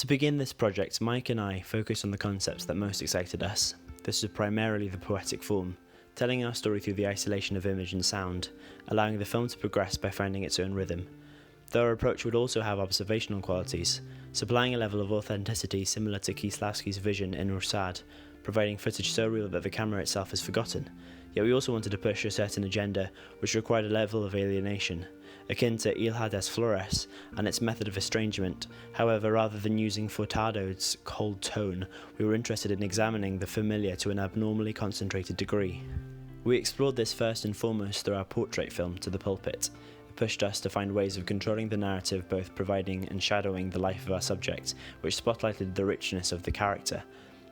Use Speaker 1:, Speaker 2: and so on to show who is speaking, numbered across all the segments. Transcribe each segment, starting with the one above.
Speaker 1: To begin this project, Mike and I focused on the concepts that most excited us. This was primarily the poetic form, telling our story through the isolation of image and sound, allowing the film to progress by finding its own rhythm. Though our approach would also have observational qualities, supplying a level of authenticity similar to Kieslowski's vision in Rusad, providing footage so real that the camera itself is forgotten. Yet we also wanted to push a certain agenda which required a level of alienation, akin to Il Hades Flores and its method of estrangement. However, rather than using Furtado's cold tone, we were interested in examining the familiar to an abnormally concentrated degree. We explored this first and foremost through our portrait film, To the Pulpit. It pushed us to find ways of controlling the narrative, both providing and shadowing the life of our subject, which spotlighted the richness of the character.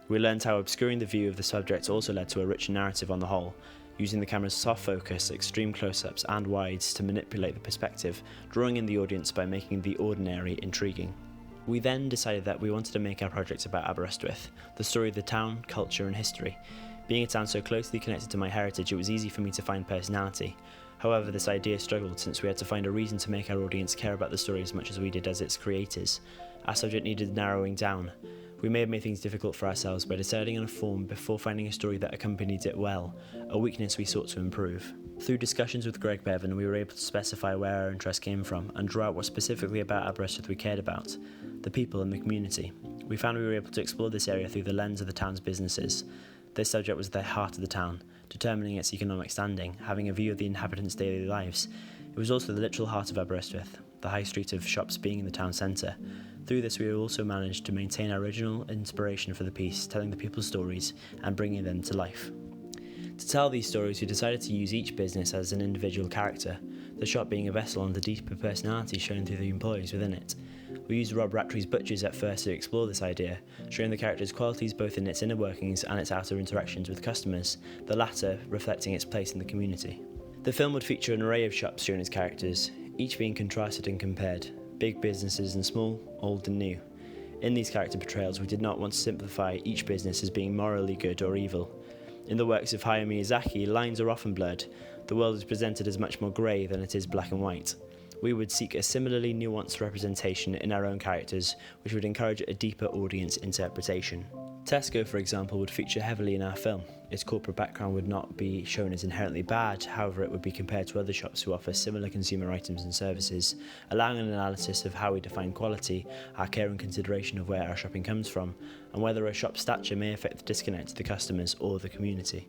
Speaker 1: We learned how obscuring the view of the subject also led to a richer narrative on the whole, using the camera's soft focus, extreme close-ups and wides to manipulate the perspective, drawing in the audience by making the ordinary intriguing. We then decided that we wanted to make our project about Aberystwyth, the story of the town, culture and history. Being a town so closely connected to my heritage, it was easy for me to find personality. However, this idea struggled since we had to find a reason to make our audience care about the story as much as we did as its creators. Our subject needed narrowing down. We may have made things difficult for ourselves by deciding on a form before finding a story that accompanied it well, a weakness we sought to improve. Through discussions with Greg Bevan, we were able to specify where our interest came from and draw out what specifically about Aberystwyth we cared about, the people and the community. We found we were able to explore this area through the lens of the town's businesses. This subject was the heart of the town, determining its economic standing, having a view of the inhabitants' daily lives. It was also the literal heart of Aberystwyth, the high street of shops being in the town centre. Through this, we also managed to maintain our original inspiration for the piece, telling the people's stories and bringing them to life. To tell these stories, we decided to use each business as an individual character, the shop being a vessel and the deeper personality shown through the employees within it. We used Rob Rattray's Butchers at first to explore this idea, showing the character's qualities both in its inner workings and its outer interactions with customers, the latter reflecting its place in the community. The film would feature an array of shops shown as characters, each being contrasted and compared, big businesses and small, old and new. In these character portrayals, we did not want to simplify each business as being morally good or evil. In the works of Hayao Miyazaki, lines are often blurred. The world is presented as much more grey than it is black and white. We would seek a similarly nuanced representation in our own characters, which would encourage a deeper audience interpretation. Tesco, for example, would feature heavily in our film. Its corporate background would not be shown as inherently bad, however it would be compared to other shops who offer similar consumer items and services, allowing an analysis of how we define quality, our care and consideration of where our shopping comes from, and whether a shop's stature may affect the disconnect to the customers or the community.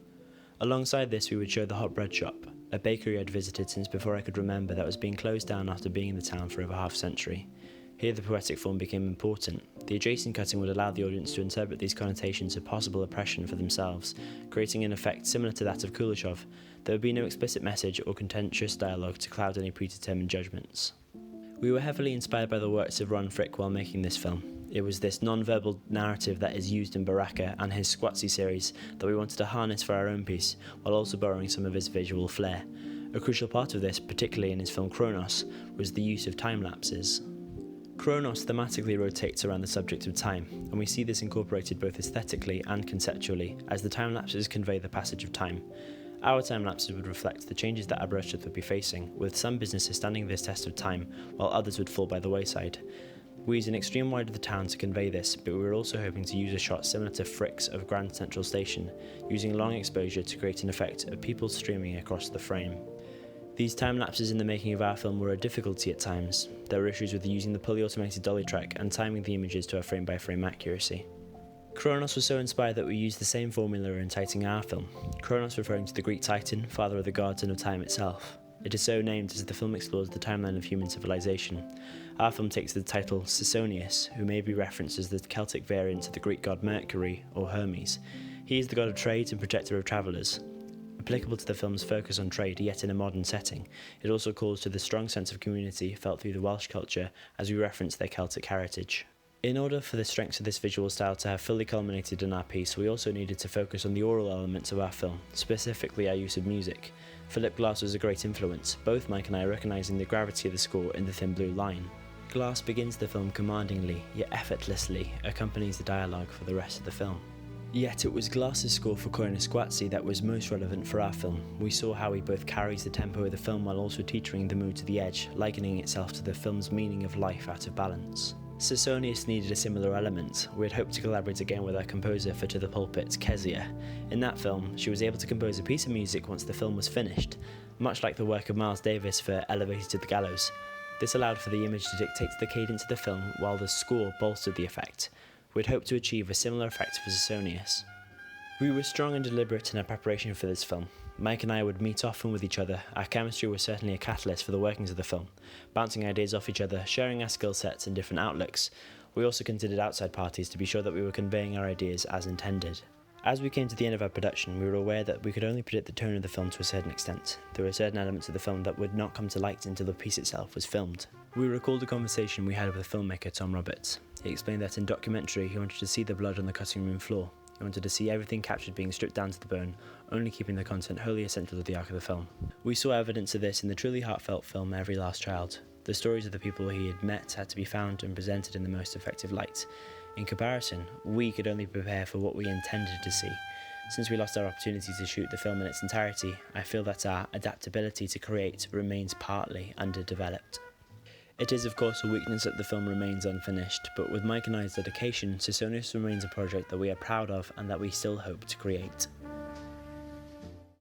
Speaker 1: Alongside this, we would show the hot bread shop, a bakery I'd visited since before I could remember that was being closed down after being in the town for over half a century. Here the poetic form became important. The adjacent cutting would allow the audience to interpret these connotations of possible oppression for themselves, creating an effect similar to that of Kuleshov. There would be no explicit message or contentious dialogue to cloud any predetermined judgments. We were heavily inspired by the works of Ron Frick while making this film. It was this non-verbal narrative that is used in Baraka and his Squatzy series that we wanted to harness for our own piece, while also borrowing some of his visual flair. A crucial part of this, particularly in his film Kronos, was the use of time lapses. Kronos thematically rotates around the subject of time, and we see this incorporated both aesthetically and conceptually, as the time lapses convey the passage of time. Our time lapses would reflect the changes that Aberystwyth would be facing, with some businesses standing this test of time, while others would fall by the wayside. We used an extreme wide of the town to convey this, but we were also hoping to use a shot similar to Frick's of Grand Central Station, using long exposure to create an effect of people streaming across the frame. These time lapses in the making of our film were a difficulty at times. There were issues with using the fully automated dolly track and timing the images to a frame-by-frame accuracy. Kronos was so inspired that we used the same formula in titling our film, Kronos referring to the Greek Titan, father of the gods and of time itself. It is so named as the film explores the timeline of human civilization. Our film takes the title Cissonius, who may be referenced as the Celtic variant of the Greek god Mercury or Hermes. He is the god of trade and protector of travellers. Applicable to the film's focus on trade, yet in a modern setting, it also calls to the strong sense of community felt through the Welsh culture as we reference their Celtic heritage. In order for the strengths of this visual style to have fully culminated in our piece, we also needed to focus on the oral elements of our film, specifically our use of music. Philip Glass was a great influence, both Mike and I recognising the gravity of the score in The Thin Blue Line. Glass begins the film commandingly, yet effortlessly accompanies the dialogue for the rest of the film. Yet it was Glass's score for Koina Squatzy that was most relevant for our film. We saw how he both carries the tempo of the film while also teetering the mood to the edge, likening itself to the film's meaning of life out of balance. Cissonius needed a similar element. We had hoped to collaborate again with our composer for To the Pulpit, Kezia. In that film, she was able to compose a piece of music once the film was finished, much like the work of Miles Davis for Elevated to the Gallows. This allowed for the image to dictate the cadence of the film, while the score bolstered the effect. We'd hoped to achieve a similar effect for Cissonius. We were strong and deliberate in our preparation for this film. Mike and I would meet often with each other. Our chemistry was certainly a catalyst for the workings of the film, bouncing ideas off each other, sharing our skill sets and different outlooks. We also considered outside parties to be sure that we were conveying our ideas as intended. As we came to the end of our production, we were aware that we could only predict the tone of the film to a certain extent. There were certain elements of the film that would not come to light until the piece itself was filmed. We recalled a conversation we had with filmmaker Tom Roberts. He explained that in documentary he wanted to see the blood on the cutting room floor. He wanted to see everything captured being stripped down to the bone, only keeping the content wholly essential to the arc of the film. We saw evidence of this in the truly heartfelt film Every Last Child. The stories of the people he had met had to be found and presented in the most effective light. In comparison, we could only prepare for what we intended to see. Since we lost our opportunity to shoot the film in its entirety, I feel that our adaptability to create remains partly underdeveloped. It is of course a weakness that the film remains unfinished, but with Mike and I's dedication, Cissonius remains a project that we are proud of and that we still hope to create.